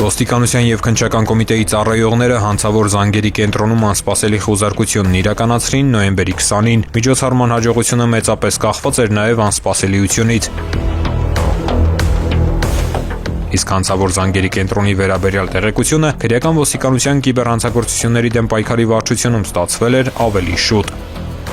Ոստիկանության և քննչական կոմիտեի ծառայողները հանցավոր զանգերի կենտրոնում անսպասելի խուզարկությունն իրականացրին նոյեմբերի 20-ին։ Միջոցառման հաջողությունը մեծապես կախված էր նաև անսպասելիությունից։ Իսկ հանցավոր զանգերի կենտրոնի վերաբերյալ տեղեկությունը քրեական ոստիկանության կիբեռհանցագործությունների դեմ պայքարի վարչությունում ստացվել էր ավելի շուտ։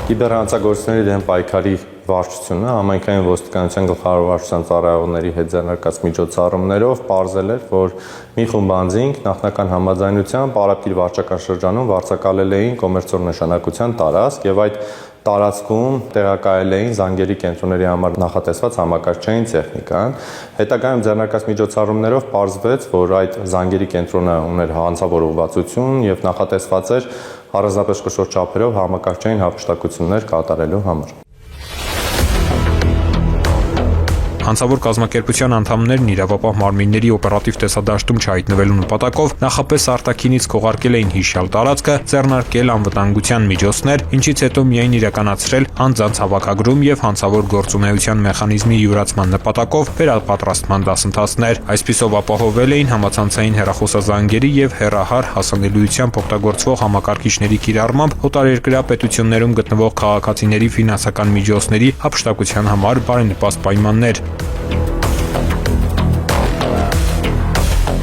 Կիբեռհանցագործությունների դեմ պայքարի վարչությունը համայնքային ոստիկանության գլխավոր վարչության ծառայողների հետ ձեռնարկած միջոցառումներով պարզել էր, որ մի խումբ անձինք նախնական համաձայնությամբ Արաբկիր վարչական շրջանում վարձակալել էին կոմերցիոն նշանակության տարածք եւ այդ տարածքում տեղակայել էին զանգերի կենտրոնների համար նախատեսված համակարգչային տեխնիկան։ Հետագայում ձեռնարկած միջոցառումներով պարզվեց, որ այդ զանգերի կենտրոնը ուներ հանցավոր ուղղվածություն եւ նախատեսված էր առանձնապես խոշոր չափերով համակարգչային հափշտակություններ կատարելու համար։ Հանցավոր կազմակերպության անդամներն իրավապահ մարմինների օպերատիվ տեսադաշտում չհայտնվելու նպատակով նախապես արտաքինից քողարկել էին հիշյալ տարածքը, ձեռնարկել անվտանգության միջոցներ, ինչից հետո միայն իրականացրել անձանց հավաքագրում եւ հանցավոր գործունեության մեխանիզմի յուրացման նպատակով վերապատրաստման դասընթացներ։ Այսպիսով ապահովել էին համացանցային հեռախոսազանգերի եւ հեռահար հասանելիությամբ օգտագործվող համակարգիչների կիրառմամբ օտարերկրյա պետություններում գտնվող քաղաքացիների ֆինանսական միջոցների հափշտակության համար բարենպաստ պայմաններ։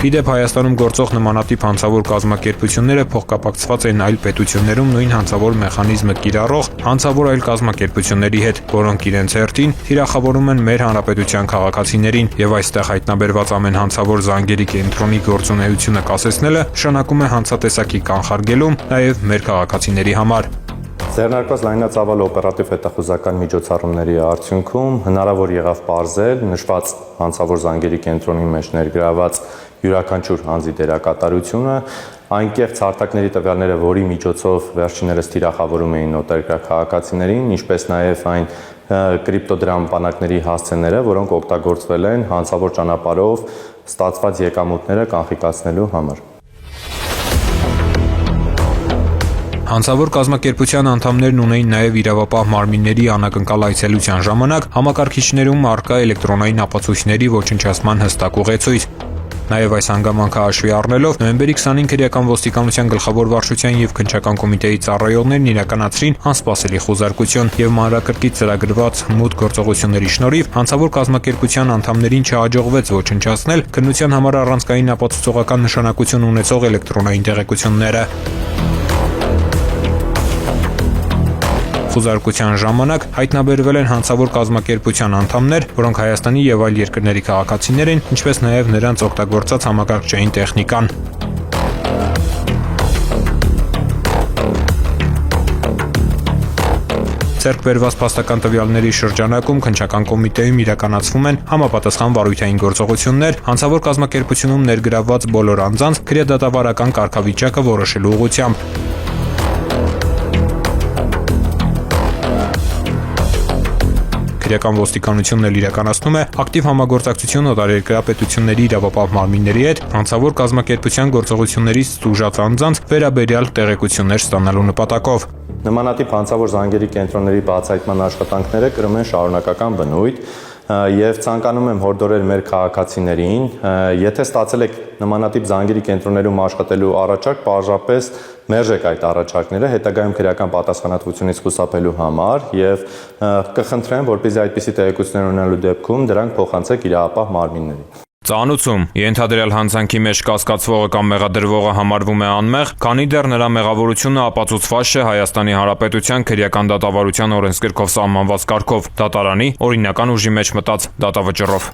Իդեպ Հայաստանում գործող նմանատիպ հանցավոր կազմակերպությունները փոխկապակցված են այլ պետություններում նույն հանցավոր մեխանիզմը կիրառող հանցավոր այլ կազմակերպությունների հետ, որոնք իրենց հերթին թիրախավորում են մեր հանրապետության քաղաքացիներին, եւ այստեղ հայտնաբերված ամեն հանցավոր զանգերի կենտրոնի գործունեությունը կասեցնելը նշանակում է հանցատեսակի կանխարգելում նաեւ մեր քաղաքացիների համար։ Ձեռնարկված լայնածավալ օպերատիվ հետախուզական միջոցառումների արդյունքում հնարավոր եղավ պարզել նշված հանցավոր զանգերի կենտրոնի մեջ ներգրաված յուրաքանչյուր անձի դերակատարությունը, անկեղծ հարթակների տվյալները, որի միջոցով վերջիններս թիրախավորում էին օտարերկրյա քաղաքացիներին, ինչպես նաև այն կրիպտոդրամ բանակների հասցեները, որոնք օգտագործվել են հանցավոր ճանապարհով ստացված եկամուտները կանխիկացնելու համար։ Հանցավոր կազմակերպության անդամներն ունեին նաև իրավապահ մարմինների անակնկալ այցելության ժամանակ համակարգիչներում առկա էլեկտրոնային ապացույցների ոչնչացման հստակ ուղեցույց։ Նաև այս հանգամանքը հաշվի առնելով նոյեմբերի 20-ին քրեական ոստիկանության գլխավոր վարչության եւ քննչական կոմիտեի ծառայողներն իրականացրին անսպասելի խուզարկություն եւ մանրակրկիտ ծրագրված մուտք գործողությունների շնորհիվ հանցավոր կազմակերպության անդամներին չհաջողվեց ոչնչացնել քննության համար առանցքային ապացուցողական նշանակություն ունեցող էլեկտրոնային տեղեկությունները։ Խուզարկության ժամանակ հայտնաբերվել են հանցավոր կազմակերպության անդամներ, որոնք Հայաստանի եւ այլ երկրների քաղաքացիներ են, ինչպես նաեւ նրանց օգտագործած համակարգչային տեխնիկան։ Ձեռք բերված փաստական տվյալների շրջանակում քննչական կոմիտեում իրականացվում են համապատասխան վարույթային գործողություններ հանցավոր կազմակերպությունում ներգրավված բոլոր անձանց քրեադատավարական կարգավիճակը որոշելու ուղղությամբ։ Քրեական ոստիկանությունն էլ իրականացնում է ակտիվ համագործակցություն օտարերկրյա պետությունների իրավապահ մարմինների հետ հանցավոր կազմակերպության գործողություններից տուժած անձանց վերաբերյալ տեղեկություններ ստանալու նպատակով։ Նմանատիպ հանցավոր զանգերի կենտրոնների բացահայտման աշխատանքները կրում են շարունակական բնույթ եւ ցանկանում եմ հորդորել մեր քաղաքացիներին, եթե ստացել եք նմանատիպ զանգերի կենտրոններում աշխատելու առաջարկ, պարզապես մերժեք այդ առաջարկները հետագայում քրեական պատասխանատվությունից խուսափելու համար եւ կխնդրեմ, որպեսզի այդպիսի տեղեկություններ ունենալու դեպքում դրանք փոխանցեք իրավապահ մարմիններին։ Ծանուցում ենթադրյալ հանցանքի մեջ կասկածվողը կամ մեղադրվողը համարվում է անմեղ, քանի դեռ նրա մեղավորությունը ապացուցված չէ Հայաստանի Հանրապետության քրեական դատավարության օրենսգրքով սահմանված կարգով, դատարանի օրինական ուժի մեջ մտած դատավճռով։